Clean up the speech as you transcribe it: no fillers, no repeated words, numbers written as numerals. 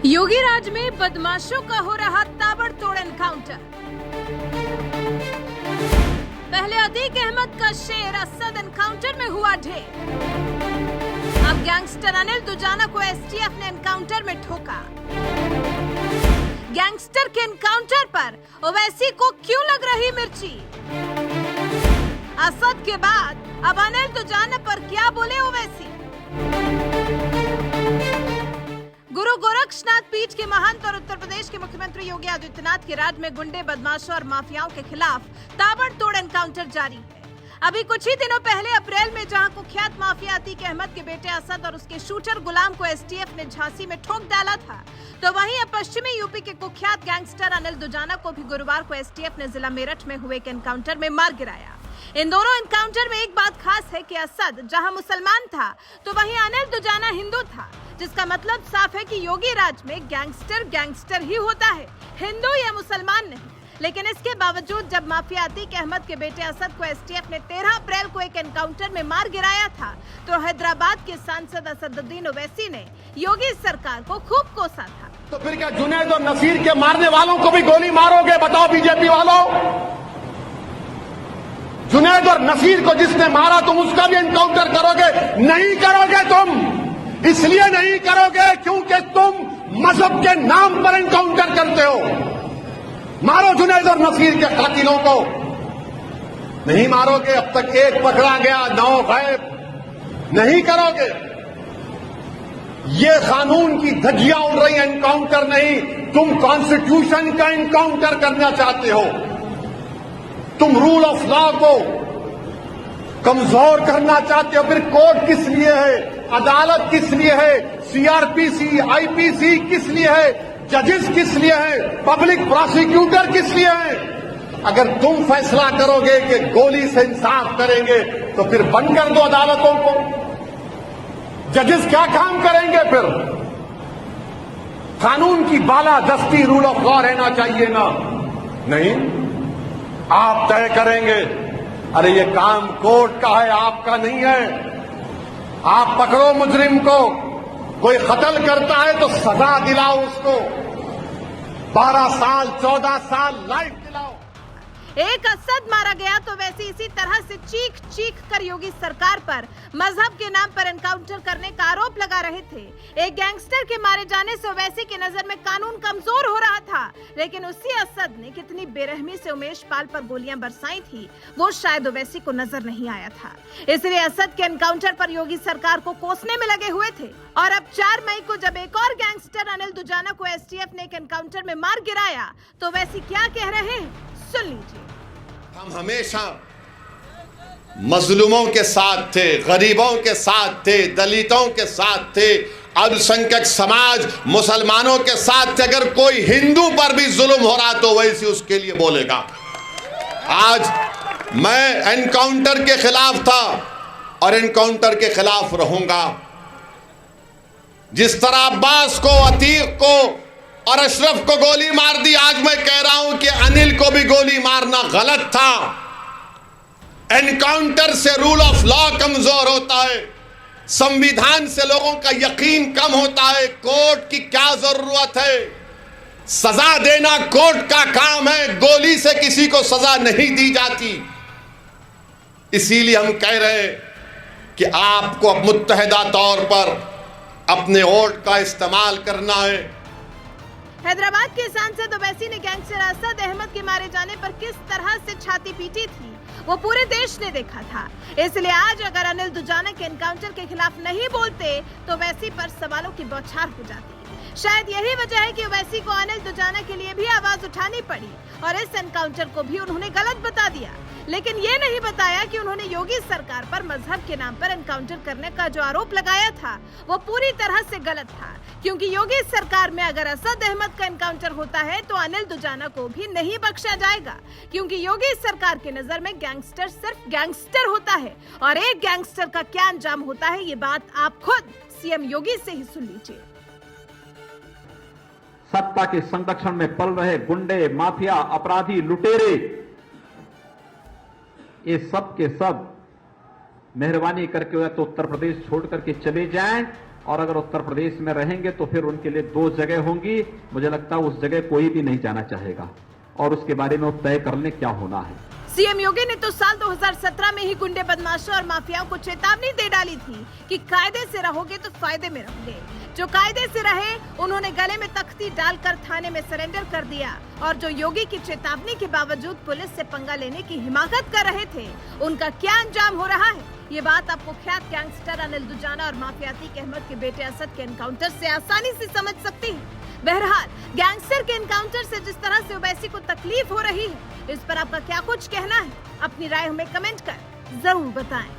योगी राज में बदमाशों का हो रहा ताबड़तोड़ एनकाउंटर। पहले अतीक अहमद का शेर असद एनकाउंटर में हुआ ढेर। अब गैंगस्टर अनिल दुजाना को एसटीएफ ने एनकाउंटर में ठोका। गैंगस्टर के एनकाउंटर पर ओवैसी को क्यों लग रही मिर्ची? असद के बाद अब अनिल दुजाना पर क्या बोले ओवैसी? गुरु गोरक्षनाथ पीठ के महंत और उत्तर प्रदेश के मुख्यमंत्री योगी आदित्यनाथ के राज्य में गुंडे, बदमाशों और माफियाओं के खिलाफ ताबड़तोड़ एनकाउंटर जारी है। अभी कुछ ही दिनों पहले अप्रैल में जहां कुख्यात माफिया अतीक अहमद के बेटे असद और उसके शूटर गुलाम को एसटीएफ ने झांसी में ठोक डाला था, तो वहीं अब पश्चिमी यूपी के कुख्यात गैंगस्टर अनिल दुजाना को भी गुरुवार को एसटीएफ ने जिला मेरठ में हुए एक एनकाउंटर में मार गिराया। इन दोनों एनकाउंटर में एक बात खास है कि असद जहां मुसलमान था तो वहीं अनिल दुजाना हिंदू था, जिसका मतलब साफ है कि योगी राज में गैंगस्टर ही होता है, हिंदू या मुसलमान नहीं। लेकिन इसके बावजूद जब माफिया अतीक अहमद के बेटे असद को एसटीएफ ने 13 अप्रैल को एक एनकाउंटर में मार गिराया था, तो हैदराबाद के सांसद असदुद्दीन ओवैसी ने योगी सरकार को खूब कोसा था। तो फिर क्या जुनैद और नसीर के मारने वालों को भी गोली मारोगे? बताओ बीजेपी वालों, जुनैद और नसीर को जिसने मारा तुम उसका भी एनकाउंटर करोगे? नहीं करोगे तुम। इसलिए नहीं करोगे क्योंकि तुम मजहब के नाम पर एनकाउंटर करते हो। मारो जुनैद और नसीर के कातिलों को। नहीं मारोगे, अब तक एक पकड़ा गया, 9 गायब। नहीं करोगे। ये कानून की धज्जियां उड़ रही, एनकाउंटर नहीं। तुम कॉन्स्टिट्यूशन का एनकाउंटर करना चाहते हो। तुम रूल ऑफ लॉ को कमजोर करना चाहते हो। फिर कोर्ट किस लिए है? अदालत किस लिए है? सीआरपीसी, आईपीसी किस लिए है? जजेस किस लिए है? पब्लिक प्रोसिक्यूटर किस लिए है? अगर तुम फैसला करोगे कि गोली से इंसाफ करेंगे तो फिर बंद कर दो अदालतों को। जजेस क्या काम करेंगे फिर? कानून की बालादस्ती, रूल ऑफ लॉ रहना चाहिए ना? नहीं, आप तय करेंगे। अरे ये काम कोर्ट का है, आपका नहीं है। आप पकड़ो मुजरिम को। कोई कत्ल करता है तो सजा दिलाओ उसको, 12 साल 14 साल लाइफ दिलाओ। एक असद मारा गया तो वैसे इसी तरह से चीख कर योगी सरकार पर मजहब के नाम पर एनकाउंटर करने का आरोप लगा रहे थे। एक गैंगस्टर के मारे जाने से ओवैसी की नजर में कानून कमजोर हो रहा था, लेकिन उसी असद ने कितनी बेरहमी से उमेश पाल पर गोलियां बरसाई थी, वो शायद ओवैसी को नजर नहीं आया था। इसलिए असद के एनकाउंटर पर योगी सरकार को कोसने में लगे हुए थे। और अब 4 मई को जब एक और गैंगस्टर अनिल दुजाना को एसटीएफ ने एक एनकाउंटर में मार गिराया, तो ओवैसी क्या कह रहे हैं, सुन लीजिए। हम हमेशा मजलूमों के साथ थे, गरीबों के साथ थे, दलितों के साथ थे, अल्पसंख्यक समाज मुसलमानों के साथ थे। अगर कोई हिंदू पर भी जुल्म हो रहा तो वैसे उसके लिए बोलेगा। आज मैं एनकाउंटर के खिलाफ था और एनकाउंटर के खिलाफ रहूंगा। जिस तरह अब्बास को, अतीक को और अशरफ को गोली मार दी, आज मैं कह रहा हूं कि अनिल को भी गोली मारना गलत था। एनकाउंटर से रूल ऑफ लॉ कमजोर होता है, संविधान से लोगों का यकीन कम होता है। कोर्ट की क्या जरूरत है? सजा देना कोर्ट का काम है, गोली से किसी को सजा नहीं दी जाती। इसीलिए हम कह रहे हैं कि आपको अब मुत्तहिदा तौर पर अपने वोट का इस्तेमाल करना है। हैदराबाद के सांसद ओवैसी ने गैंगस्टर असद अहमद के मारे जाने पर किस तरह से छाती पीटी थी, वो पूरे देश ने देखा था। इसलिए आज अगर अनिल दुजाना के एनकाउंटर के खिलाफ नहीं बोलते तो ओवैसी पर सवालों की बौछार हो जाती। शायद यही वजह है कि ओवैसी को अनिल दुजाना के लिए भी आवाज उठानी पड़ी और इस एनकाउंटर को भी उन्होंने गलत बता दिया। लेकिन ये नहीं बताया कि उन्होंने योगी सरकार पर मजहब के नाम पर एनकाउंटर करने का जो आरोप लगाया था वो पूरी तरह से गलत था, क्योंकि योगी सरकार में अगर असद अहमद का एनकाउंटर होता है तो अनिल दुजाना को भी नहीं बख्शा जाएगा, क्योंकि योगी सरकार की नजर में गैंगस्टर सिर्फ गैंगस्टर होता है और एक गैंगस्टर का क्या अंजाम होता है ये बात आप खुद सीएम योगी से ही सुन लीजिए। सत्ता के संरक्षण में पल रहे गुंडे, माफिया, अपराधी, लुटेरे, ये सब के सब मेहरबानी करके या तो उत्तर प्रदेश छोड़ करके चले जाएं और अगर उत्तर प्रदेश में रहेंगे तो फिर उनके लिए 2 जगह होंगी। मुझे लगता है उस जगह कोई भी नहीं जाना चाहेगा और उसके बारे में तय कर लें क्या होना है। सीएम योगी ने तो साल 2017 में ही गुंडे बदमाशों और माफियाओं को चेतावनी दे डाली थी कि कायदे से रहोगे तो फायदे में रहोगे। जो कायदे से रहे उन्होंने गले में तख्ती डालकर थाने में सरेंडर कर दिया और जो योगी की चेतावनी के बावजूद पुलिस से पंगा लेने की हिमाकत कर रहे थे, उनका क्या अंजाम हो रहा है, ये बात आप कुख्यात गैंगस्टर अनिल दुजाना और माफिया अतीक अहमद के बेटे असद के एनकाउंटर से आसानी से समझ सकती है। बहरहाल गैंगस्टर के एनकाउंटर से जिस तरह से ओवैसी को तकलीफ हो रही है, इस पर आपका क्या कुछ कहना है? अपनी राय हमें कमेंट कर जरूर बताएं।